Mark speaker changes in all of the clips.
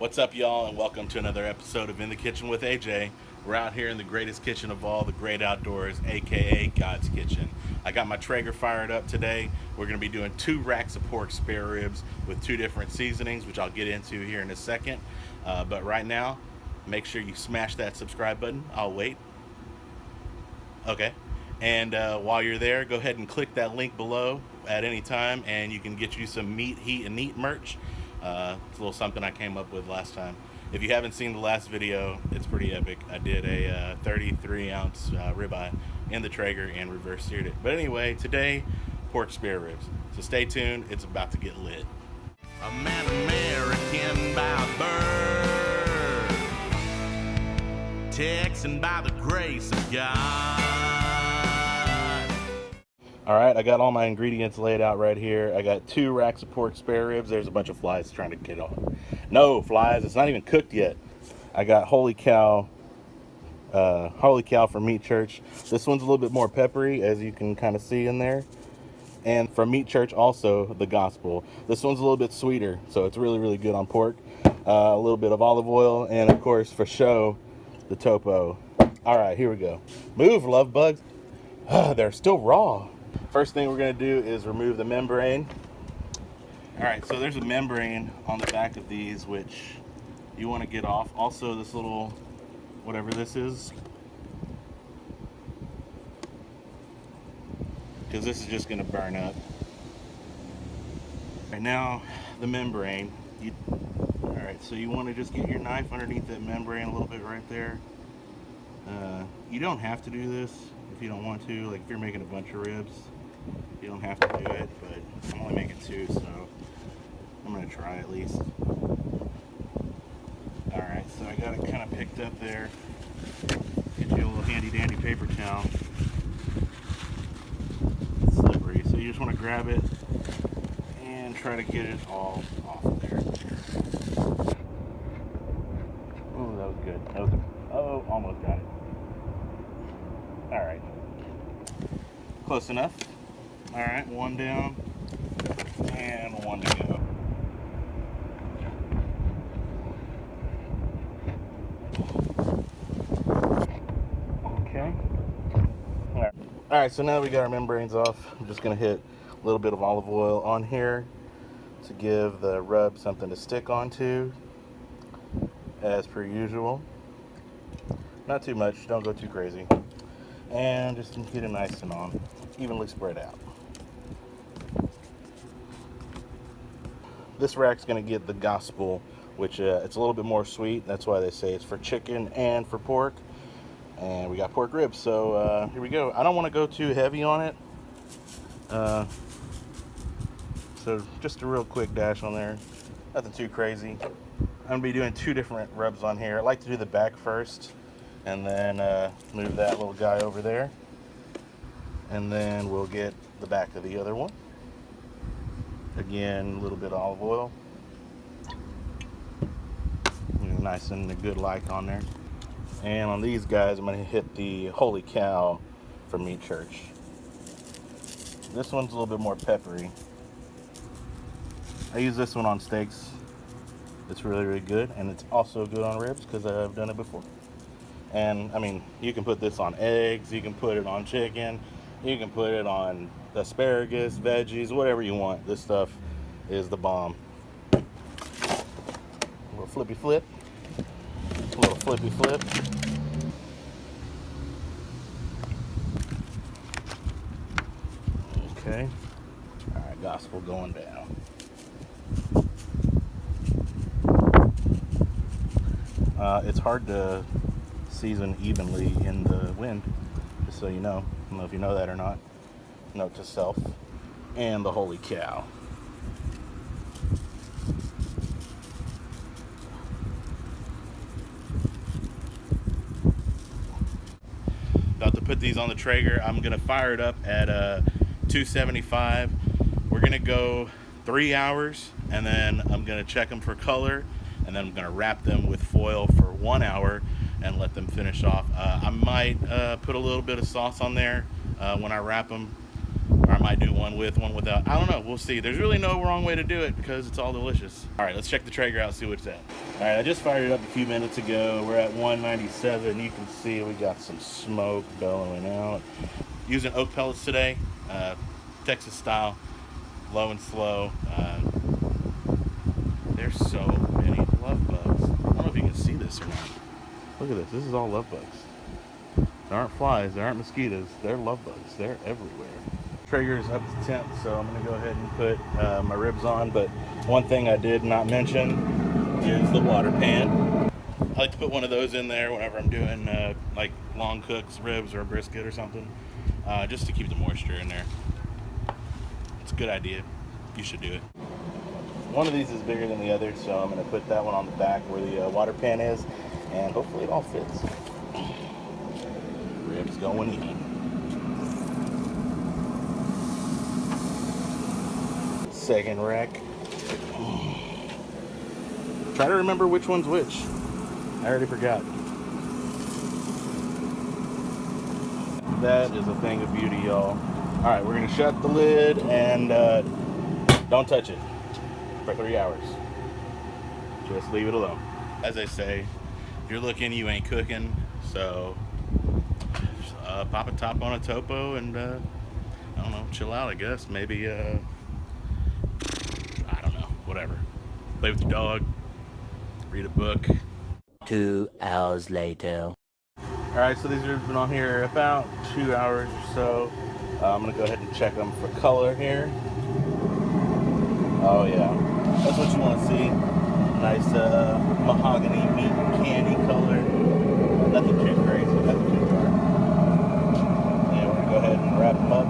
Speaker 1: What's up, y'all, and welcome to another episode of In the Kitchen with AJ. We're out here in the greatest kitchen of all, the great outdoors, aka God's Kitchen. I got my Traeger fired up today. We're going to be doing 2 racks of pork spare ribs with 2 different seasonings, which I'll get into here in a second. But right now, make sure you smash that subscribe button. I'll wait. Okay. And while you're there, go ahead and click that link below at any time, and you can get you some Meat, Heat, and Eat merch. It's a little something I came up with last time. If you haven't seen the last video, it's pretty epic. I did a 33-ounce ribeye in the Traeger and reverse seared it. But anyway, today, pork spare ribs. So stay tuned. It's about to get lit. I'm an American by birth, Texan by the grace of God. All right, I got all my ingredients laid out right here. I got 2 racks of pork spare ribs. There's a bunch of flies trying to get on. No flies, it's not even cooked yet. I got Holy Cow from Meat Church. This one's a little bit more peppery, as you can kind of see in there. And from Meat Church also, the Gospel. This one's a little bit sweeter, so it's really, really good on pork. A little bit of olive oil, and of course, for show, the topo. All right, here we go. Move, love bugs. They're still raw. First thing we're going to do is remove the membrane. All right, so there's a membrane on the back of these which you want to get off. Also, this little, whatever this is, because this is just going to burn up. Right now, the membrane. All right, so you want to just get your knife underneath that membrane a little bit right there. You don't have to do this if you don't want to. Like if you're making a bunch of ribs, you don't have to do it, but I'm only making 2, so I'm gonna try at least. All right, so I got it kind of picked up there. Get you a little handy dandy paper towel. It's slippery, so you just want to grab it and try to get it all off of there. Oh, that was good. Oh, almost got it. All right, close enough. All right, 1 down and 1 to go. Okay. All right, so now that we got our membranes off, I'm just gonna hit a little bit of olive oil on here to give the rub something to stick onto, as per usual. Not too much, don't go too crazy. And just get it nice and evenly spread out. This rack's gonna get the Gospel, which it's a little bit more sweet. That's why they say it's for chicken and for pork. And we got pork ribs, so here we go. I don't want to go too heavy on it. So just a real quick dash on there. Nothing too crazy. I'm gonna be doing 2 different rubs on here. I like to do the back first, and then move that little guy over there. And then we'll get the back of the other one. Again, a little bit of olive oil. Nice and a good like on there. And on these guys, I'm going to hit the Holy Cow from Meat Church. This one's a little bit more peppery. I use this one on steaks. It's really, really good. And it's also good on ribs because I've done it before. And, I mean, you can put this on eggs. You can put it on chicken. You can put it on asparagus, veggies, whatever you want. This stuff is the bomb. A little flippy flip. A little flippy flip. Okay. All right, Gospel going down. It's hard to season evenly in the wind, just so you know. I don't know if you know that or not. Note to self. And the Holy Cow. About to put these on the Traeger. I'm gonna fire it up at 275. We're gonna go 3 hours, and then I'm gonna check them for color, and then I'm gonna wrap them with foil for 1 hour and let them finish off. I might put a little bit of sauce on there when I wrap them, or I might do one with, one without. I don't know, we'll see. There's really no wrong way to do it because it's all delicious. All right, let's check the Traeger out, see what's at. All right, I just fired it up a few minutes ago. We're at 197. You can see we got some smoke billowing out. Using oak pellets today, Texas style, low and slow. There's so many love bugs. I don't know if you can see this or not. Look at this. This is all love bugs. There aren't flies. There aren't mosquitoes. They're love bugs. They're everywhere. Traeger is up to temp, so I'm going to go ahead and put my ribs on. But one thing I did not mention is the water pan. I like to put one of those in there whenever I'm doing like long cooks, ribs, or a brisket or something, just to keep the moisture in there. It's a good idea. You should do it. One of these is bigger than the other, so I'm going to put that one on the back where the water pan is, and hopefully it all fits. Ribs going in. Second rack. Try to remember which one's which. I already forgot. That is a thing of beauty, y'all. Alright, we're going to shut the lid and don't touch it for 3 hours. Just leave it alone. As I say, if you're looking, you ain't cooking. So pop a top on a topo and I don't know, chill out, I guess. Maybe I don't know, whatever. Play with your dog, read a book.
Speaker 2: 2 hours later.
Speaker 1: Alright, so these have been on here about 2 hours or so. I'm going to go ahead and check them for color here. Oh yeah, that's what you want to see. Nice mahogany meat candy color. Nothing too crazy, nothing too dark. And we're going to go ahead and wrap them up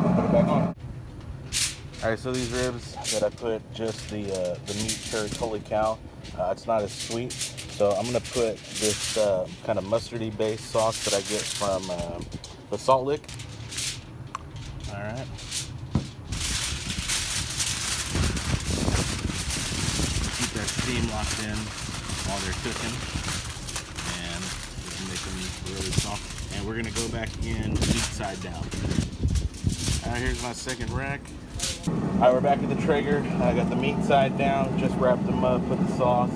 Speaker 1: and put it back on. Alright, so these ribs that I put just the meat curd, holy cow, it's not as sweet. So I'm going to put this kind of mustardy based sauce that I get from the Salt Lick. Alright. Keep that steam locked in while they're cooking. And we can make them really soft. And we're going to go back in meat side down. Alright, here's my second rack. Alright, we're back at the Traeger. I got the meat side down, just wrapped them up, put the sauce,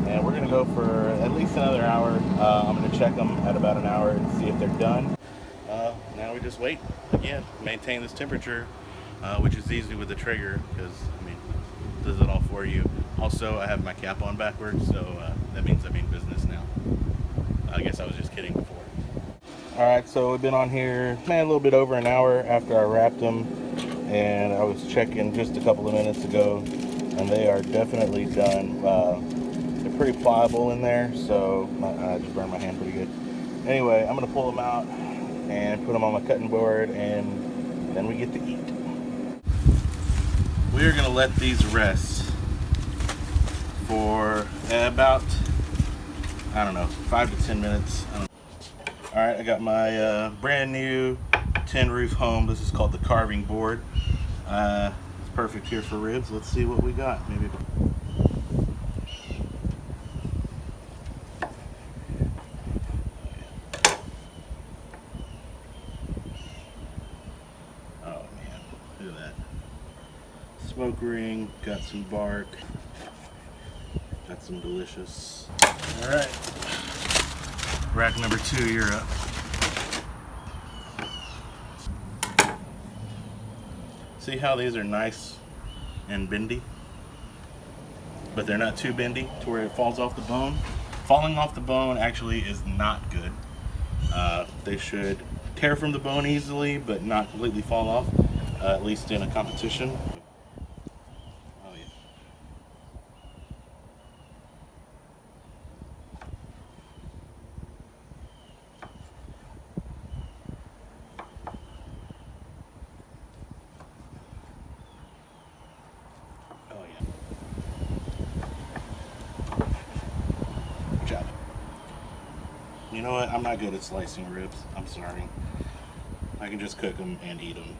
Speaker 1: and we're going to go for at least another hour. I'm going to check them at about an hour and see if they're done. Now we just wait. Again, maintain this temperature, which is easy with the Traeger because, I mean, it does it all for you. Also, I have my cap on backwards, so that means I'm in business now. I guess I was just kidding before. Alright, so we've been on here, a little bit over an hour after I wrapped them. And I was checking just a couple of minutes ago, and they are definitely done. They're pretty pliable in there, so I just burned my hand pretty good. Anyway, I'm going to pull them out and put them on my cutting board, and then we get to eat. We are going to let these rest for about, I don't know, 5 to 10 minutes. Alright, I got my brand new tin roof home. This is called the carving board. It's perfect here for ribs. Let's see what we got. Maybe. Oh man, look at that. Smoke ring, got some bark, got some delicious. All right, rack number 2, you're up. See how these are nice and bendy, but they're not too bendy to where it falls off the bone. Falling off the bone actually is not good. They should tear from the bone easily, but not completely fall off, at least in a competition. Oh yeah. You know what? I'm not good at slicing ribs. I'm sorry. I can just cook them and eat them.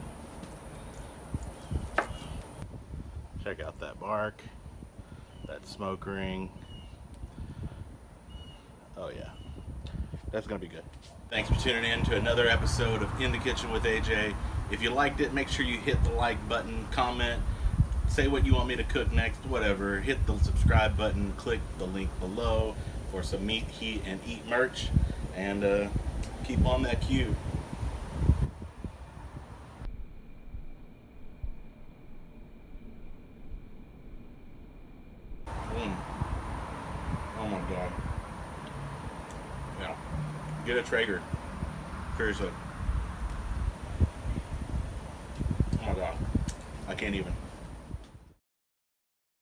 Speaker 1: Check out that bark, that smoke ring. Oh yeah, that's gonna be good. Thanks for tuning in to another episode of In the Kitchen with AJ. If you liked it, make sure you hit the like button, comment, say what you want me to cook next, whatever. Hit the subscribe button, click the link below for some meat, heat, and eat merch, and keep on that cue. Oh my god. Yeah. Get a Traeger. Seriously. Oh my god. I can't even.